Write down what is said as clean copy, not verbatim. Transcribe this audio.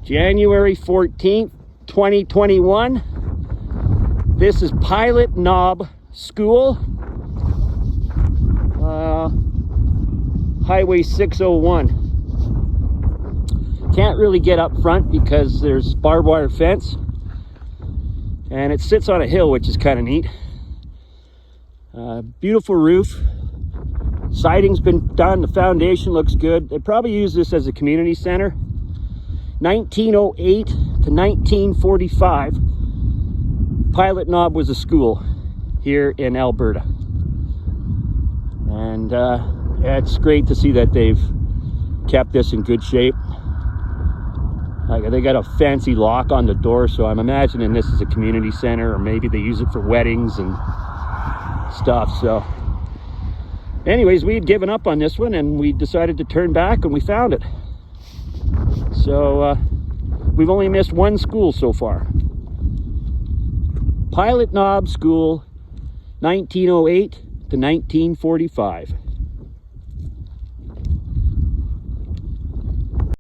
January 14th, 2021. This is Pilot Knob School, Highway 601. Can't really get up front because there's barbed wire fence, and it sits on a hill, which is kind of neat. Beautiful roof. Siding's been done. The foundation looks good. They probably use this as a community center. 1908 to 1945, Pilot Knob was a school here in Alberta. And yeah, it's great to see that they've kept this in good shape. Like, they got a fancy lock on the door, so I'm imagining this is a community center, or maybe they use it for weddings and stuff. So anyways, we had given up on this one and we decided to turn back, and we found it. So we've only missed one school so far. Pilot Knob School, 1908 to 1945.